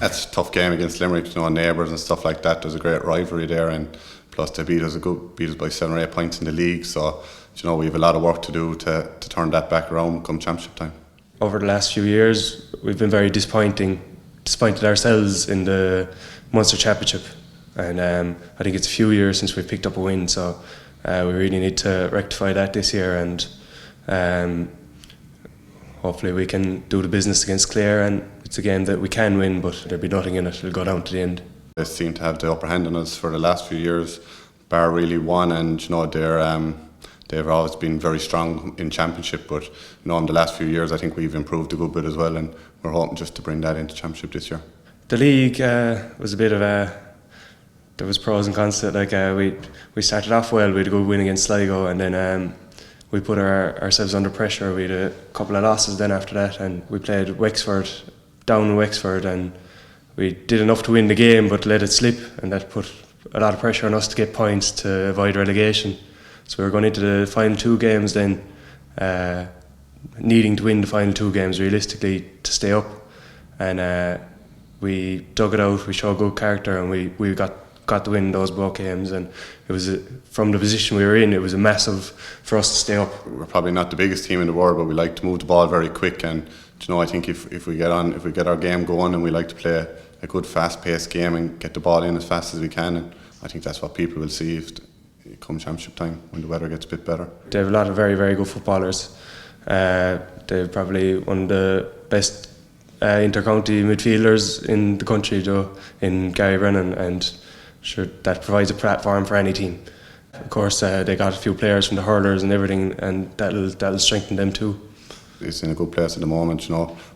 That's a tough game against Limerick, neighbours and stuff like that. There's a great rivalry there, and plus they beat us by 7 or 8 points in the league. So we have a lot of work to do to turn that back around come championship time. Over the last few years, we've been very disappointed ourselves in the Munster Championship, and I think it's a few years since we've picked up a win. So we really need to rectify that this year, and hopefully we can do the business against Clare, and it's a game that we can win, but there'll be nothing in it. It'll go down to the end. They seem to have the upper hand on us for the last few years, bar really one, and they've always been very strong in championship. But in the last few years, I think we've improved a good bit as well, and we're hoping just to bring that into championship this year. The league was a bit of there was pros and cons to it. We started off well. We had a good win against Sligo, and then we put ourselves under pressure. We had a couple of losses then after that, and we played Wexford, down in Wexford, and we did enough to win the game but let it slip, and that put a lot of pressure on us to get points to avoid relegation. So we were going into the final 2 games then, needing to win the final 2 games realistically to stay up, and we dug it out. We showed good character, and we got the win in those both games, and it was from the position we were in, it was a massive for us to stay up. We're probably not the biggest team in the world, but we like to move the ball very quick, and I think if we get our game going, and we like to play a good fast-paced game and get the ball in as fast as we can, and I think that's what people will see if come championship time when the weather gets a bit better. They have a lot of very, very good footballers. They're probably one of the best inter-county midfielders in the country, in Gary Brennan, and sure that provides a platform for any team. Of course, they got a few players from the hurlers and everything, and that'll strengthen them too. It's in a good place at the moment,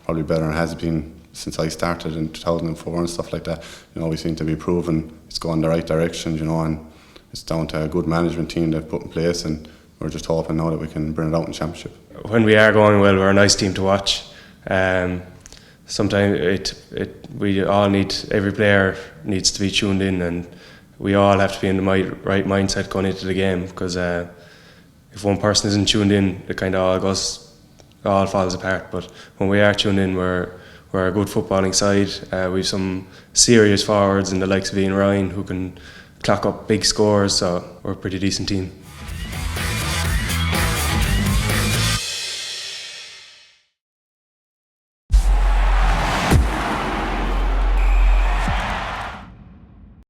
probably better than it has been since I started in 2004 and stuff like that. We seem to be proving it's going the right direction, and it's down to a good management team they've put in place, and we're just hoping now that we can bring it out in championship. When we are going well, we're a nice team to watch. Sometimes we all need, every player needs to be tuned in, and we all have to be in the right mindset going into the game, because if one person isn't tuned in, it kind of all falls apart. But when we are tuned in, we're a good footballing side. We've some serious forwards in the likes of Ian Ryan who can clock up big scores, so we're a pretty decent team.